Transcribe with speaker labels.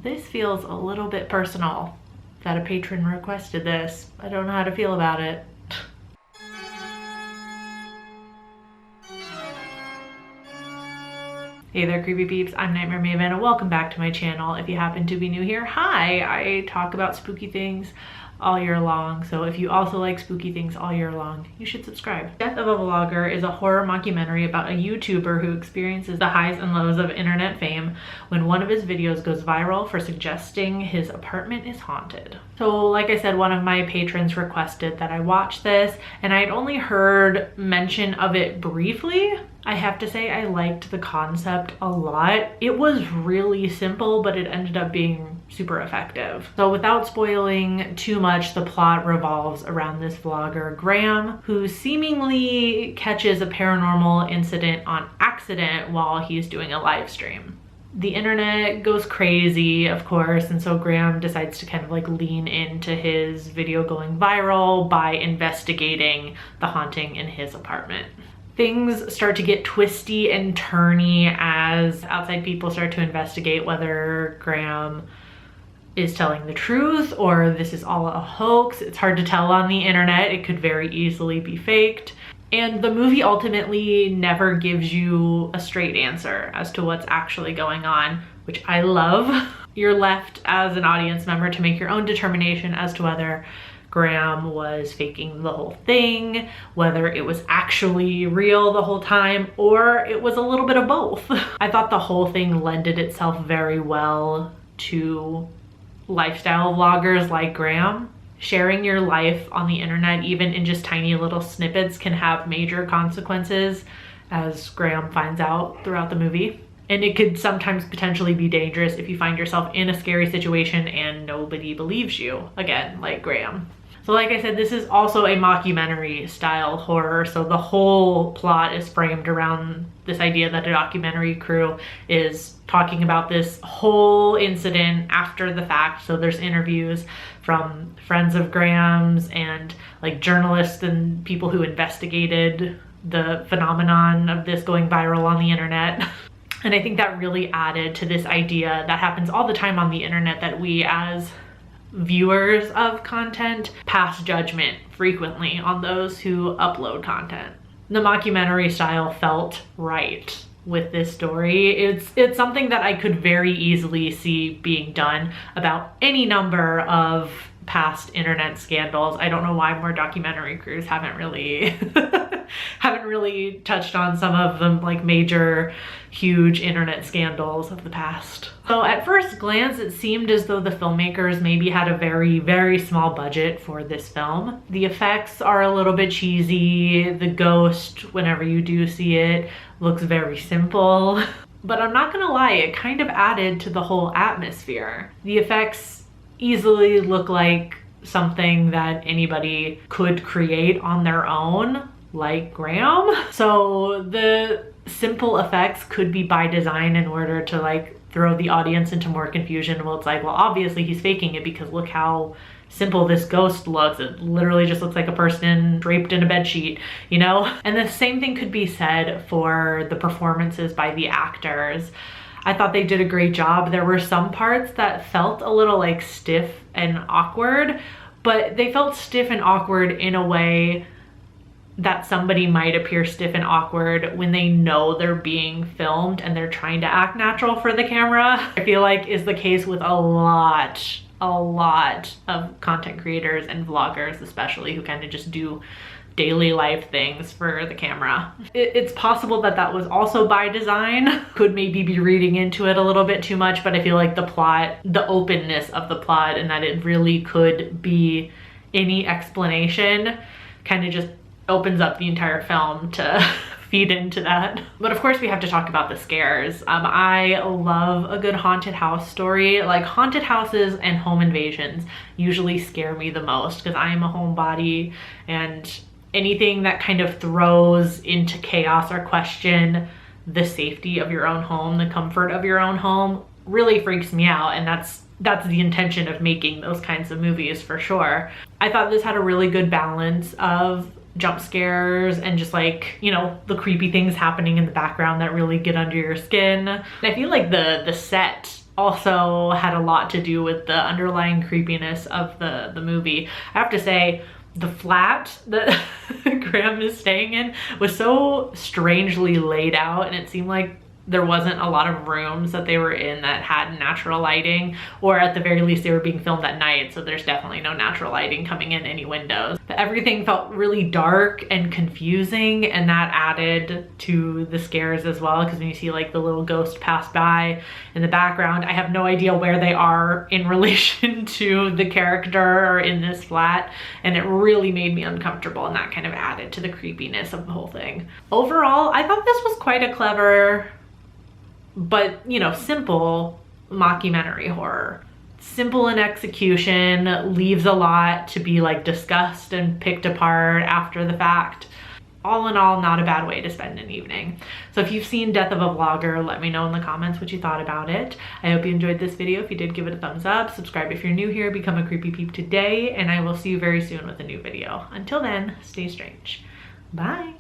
Speaker 1: This feels a little bit personal that a patron requested this. I don't know how to feel about it. Hey there, creepy peeps. I'm Nightmare Maven and welcome back to my channel. If you happen to be new here, hi! I talk about spooky things all year long, so if you also like spooky things all year long, you should subscribe. Death of a Vlogger is a horror mockumentary about a YouTuber who experiences the highs and lows of internet fame when one of his videos goes viral for suggesting his apartment is haunted. So like I said, one of my patrons requested that I watch this, and I'd only heard mention of it briefly. I have to say I liked the concept a lot. It was really simple, but it ended up being super effective. So without spoiling too much, the plot revolves around this vlogger, Graham, who seemingly catches a paranormal incident on accident while he's doing a live stream. The internet goes crazy, of course, and so Graham decides to kind of like lean into his video going viral by investigating the haunting in his apartment. Things start to get twisty and turny as outside people start to investigate whether Graham is telling the truth or this is all a hoax. It's hard to tell on the internet. It could very easily be faked. And the movie ultimately never gives you a straight answer as to what's actually going on, which I love. You're left as an audience member to make your own determination as to whether Graham was faking the whole thing, whether it was actually real the whole time, or it was a little bit of both. I thought the whole thing lended itself very well to lifestyle vloggers like Graham. Sharing your life on the internet, even in just tiny little snippets, can have major consequences, as Graham finds out throughout the movie. And it could sometimes potentially be dangerous if you find yourself in a scary situation and nobody believes you, again, like Graham. So like I said, this is also a mockumentary style horror, so the whole plot is framed around this idea that a documentary crew is talking about this whole incident after the fact. So there's interviews from friends of Graham's and like journalists and people who investigated the phenomenon of this going viral on the internet. And I think that really added to this idea that happens all the time on the internet, that we as viewers of content pass judgment frequently on those who upload content. The mockumentary style felt right with this story. It's something that I could very easily see being done about any number of past internet scandals. I don't know why more documentary crews haven't really touched on some of them, like major huge internet scandals of the past. So at first glance, it seemed as though the filmmakers maybe had a very, very small budget for this film. The effects are a little bit cheesy. The ghost, whenever you do see it, looks very simple. But I'm not gonna lie, it kind of added to the whole atmosphere. The effects easily look like something that anybody could create on their own, like Graham. So the simple effects could be by design in order to like throw the audience into more confusion. Well, it's like, well, obviously he's faking it because look how simple this ghost looks. It literally just looks like a person draped in a bed sheet, you know? And the same thing could be said for the performances by the actors. I thought they did a great job. There were some parts that felt a little like stiff and awkward, but they felt stiff and awkward in a way that somebody might appear stiff and awkward when they know they're being filmed and they're trying to act natural for the camera. I feel like is the case with a lot of content creators and vloggers, especially, who kind of just do daily life things for the camera. It's possible that that was also by design. Could maybe be reading into it a little bit too much, but I feel like the plot, the openness of the plot, and that it really could be any explanation, kind of just opens up the entire film to feed into that. But of course we have to talk about the scares. I love a good haunted house story. Like, haunted houses and home invasions usually scare me the most because I am a homebody, and anything that kind of throws into chaos or question the safety of your own home, the comfort of your own home, really freaks me out. And that's the intention of making those kinds of movies, for sure. I thought this had a really good balance of jump scares and just like, you know, the creepy things happening in the background that really get under your skin. And I feel like the set also had a lot to do with the underlying creepiness of the movie. I have to say, the flat that Graham is staying in was so strangely laid out, and it seemed like there wasn't a lot of rooms that they were in that had natural lighting, or at the very least they were being filmed at night, so there's definitely no natural lighting coming in any windows. But everything felt really dark and confusing, and that added to the scares as well, because when you see like the little ghost pass by in the background, I have no idea where they are in relation to the character or in this flat, and it really made me uncomfortable, and that kind of added to the creepiness of the whole thing. Overall, I thought this was quite a clever, but, you know, simple mockumentary horror. Simple in execution, leaves a lot to be like discussed and picked apart after the fact. All in all, not a bad way to spend an evening. So if you've seen Death of a Vlogger, let me know in the comments what you thought about it. I hope you enjoyed this video. If you did, give it a thumbs up. Subscribe if you're new here. Become a creepy peep today, and I will see you very soon with a new video. Until then, stay strange. Bye.